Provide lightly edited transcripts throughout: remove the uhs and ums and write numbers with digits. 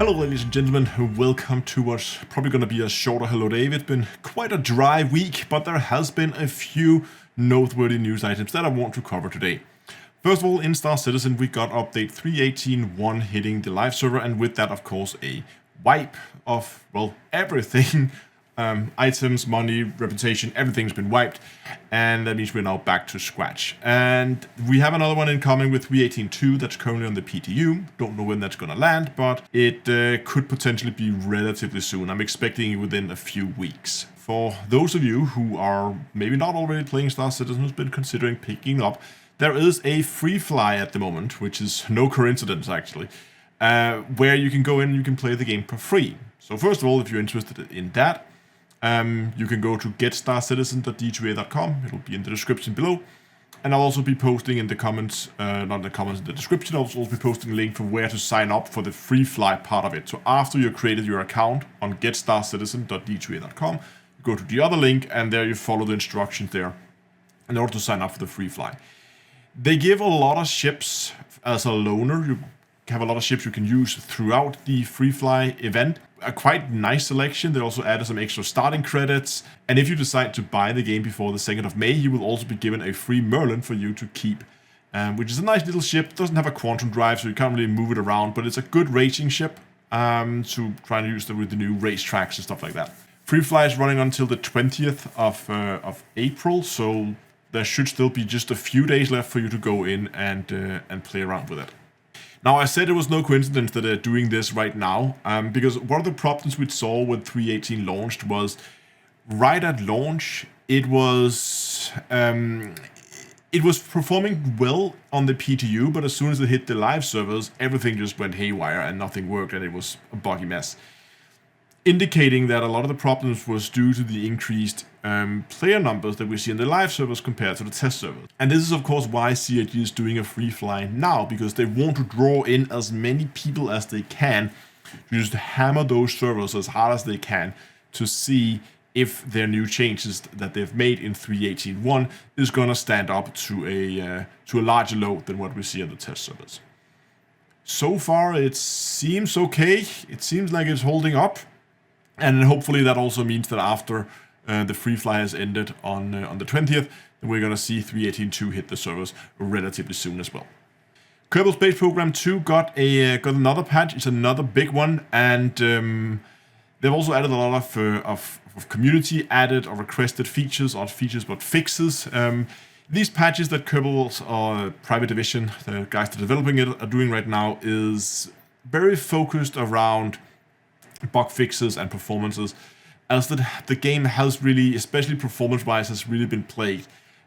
Hello ladies and gentlemen, welcome to what's probably going to be a shorter Hello Dave. It's been quite a dry week, but there has been a few noteworthy news items that I want to cover today. First of all, in Star Citizen we got update 3.18.1 hitting the live server, and with that of course a wipe of, well, everything. Items, money, reputation, everything's been wiped, and that means we're now back to scratch. And we have another one incoming with 3.18.2 that's currently on the PTU. Don't know when that's gonna land, but it could potentially be relatively soon. I'm expecting it within a few weeks. For those of you who are maybe not already playing Star Citizen, who's been considering picking up, there is a free fly at the moment, which is no coincidence actually, where you can go in and you can play the game for free. So first of all, if you're interested in that, you can go to getstarcitizen.d2a.com. It'll be in the description below. And I'll also be posting in the comments, not in the comments, in the description. I'll also be posting a link for where to sign up for the free fly part of it. So after you've created your account on getstarcitizen.d2a.com, you go to the other link and there you follow the instructions there in order to sign up for the free fly. They give a lot of ships as a loaner. You have a lot of ships you can use throughout the free fly event. A quite nice selection. They also added some extra starting credits, and if you decide to buy the game before the 2nd of May, you will also be given a free Merlin for you to keep, which is a nice little ship. It doesn't have a quantum drive, so you can't really move it around, but it's a good racing ship to try and use with the new race tracks and stuff like that. Free fly is running until the 20th of April, so there should still be just a few days left for you to go in and play around with it. Now, I said it was no coincidence that they're doing this right now, because one of the problems we saw when 3.18 launched was, right at launch, it was performing well on the PTU, but as soon as it hit the live servers, everything just went haywire and nothing worked, and it was a buggy mess. Indicating that a lot of the problems was due to the increased player numbers that we see in the live servers compared to the test servers. And this is of course why CIG is doing a free fly now, because they want to draw in as many people as they can to just hammer those servers as hard as they can to see if their new changes that they've made in 3.18.1 is going to stand up to a larger load than what we see on the test servers. So far it seems okay. It seems like it's holding up. And hopefully that also means that after the free fly has ended on the 20th, we're going to see 3.18.2 hit the servers relatively soon as well. Kerbal Space Program 2 got another patch. It's another big one, and they've also added a lot of community added or requested features, or features but fixes. These patches that Kerbal's private division, the guys that are developing it, are doing right now is very focused around bug fixes and performances, as the game has really, especially performance-wise, has really been plagued.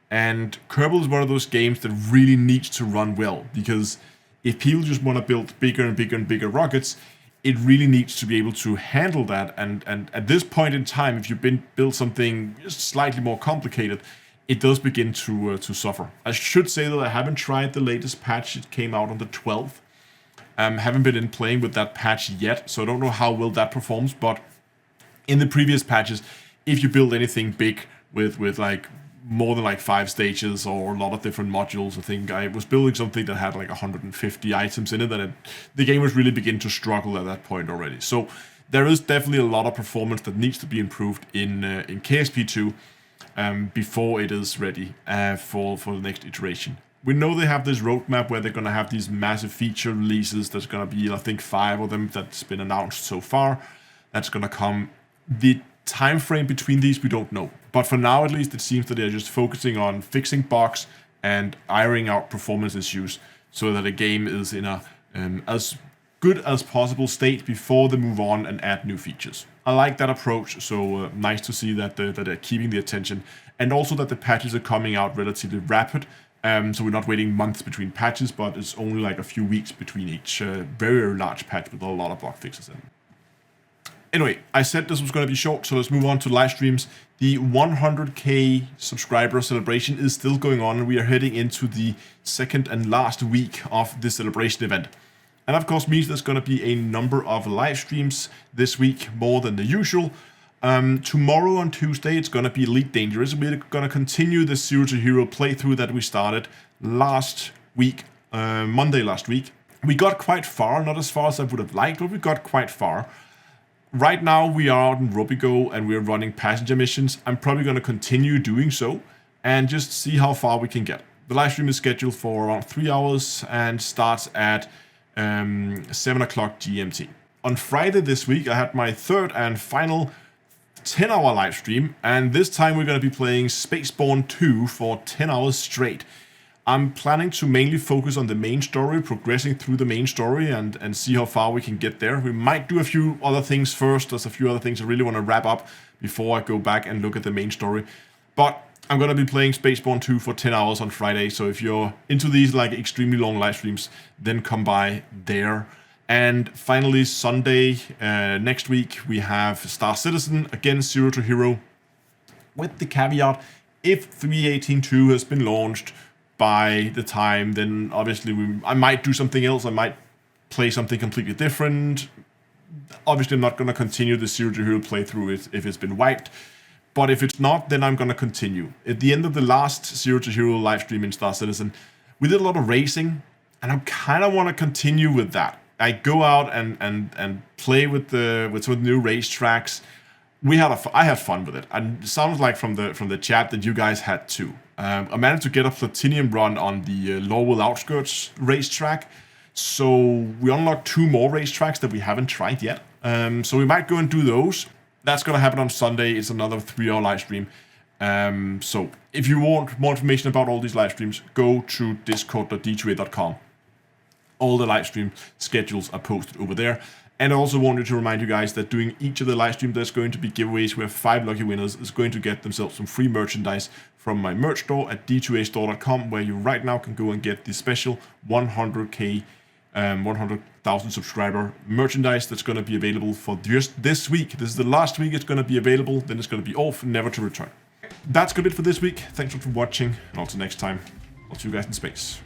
And Kerbal is one of those games that really needs to run well, because if people just want to build bigger and bigger and bigger rockets, it really needs to be able to handle that. And at this point in time, if you build something just slightly more complicated, it does begin to suffer. I should say that I haven't tried the latest patch. It came out on the 12th. Haven't been in playing with that patch yet, so I don't know how well that performs, but in the previous patches, if you build anything big with like more than like 5 stages or a lot of different modules, I think I was building something that had like 150 items in it, and the game was really beginning to struggle at that point already. So there is definitely a lot of performance that needs to be improved in KSP2 before it is ready for the next iteration. We know they have this roadmap where they're going to have these massive feature releases. There's going to be, I think, 5 of them that's been announced so far. That's going to come. The time frame between these, we don't know. But for now, at least, it seems that they're just focusing on fixing bugs and ironing out performance issues so that the game is in a as good as possible state before they move on and add new features. I like that approach, so nice to see that they're keeping the attention, and also that the patches are coming out relatively rapid. So we're not waiting months between patches, but it's only like a few weeks between each very, very large patch with a lot of bug fixes in. Anyway, I said this was going to be short, so let's move on to live streams. The 100k subscriber celebration is still going on, and we are heading into the second and last week of this celebration event. And of course means there's going to be a number of live streams this week, more than the usual. Tomorrow on Tuesday, it's going to be Elite Dangerous. We're going to continue the Zero to Hero playthrough that we started last week, Monday last week. We got quite far, not as far as I would have liked, but we got quite far. Right now we are out in Robigo and we're running passenger missions. I'm probably going to continue doing so and just see how far we can get. The live stream is scheduled for around 3 hours and starts at 7 o'clock GMT. On Friday this week, I had my third and final 10-hour live stream, and this time we're going to be playing Spaceborne 2 for 10 hours straight. I'm planning to mainly focus on the main story, progressing through the main story and see how far we can get there. We might do a few other things first. There's a few other things I really want to wrap up before I go back and look at the main story. But I'm going to be playing Spaceborne 2 for 10 hours on Friday, so if you're into these like extremely long live streams, then come by there. And finally, Sunday next week, we have Star Citizen, again, Zero to Hero, with the caveat, if 3.18.2 has been launched by the time, then obviously I might do something else. I might play something completely different. Obviously, I'm not going to continue the Zero to Hero playthrough if it's been wiped. But if it's not, then I'm going to continue. At the end of the last Zero to Hero live stream in Star Citizen, we did a lot of racing, and I kind of want to continue with that. I go out and play with some of the new racetracks. I had fun with it, and it sounds like from the chat that you guys had too. I managed to get a platinum run on the Lowell Outskirts racetrack, so we unlocked 2 more racetracks that we haven't tried yet. So we might go and do those. That's going to happen on Sunday. It's another 3-hour live stream. So if you want more information about all these live streams, go to discord.d2a.com. All the live stream schedules are posted over there. And I also wanted to remind you guys that during each of the live streams, there's going to be giveaways where 5 lucky winners is going to get themselves some free merchandise from my merch store at d2astore.com, where you right now can go and get the special 100,000 subscriber merchandise that's going to be available for just this week. This is the last week it's going to be available, then it's going to be off, never to return. That's good it for this week. Thanks for watching, and until next time, I'll see you guys in space.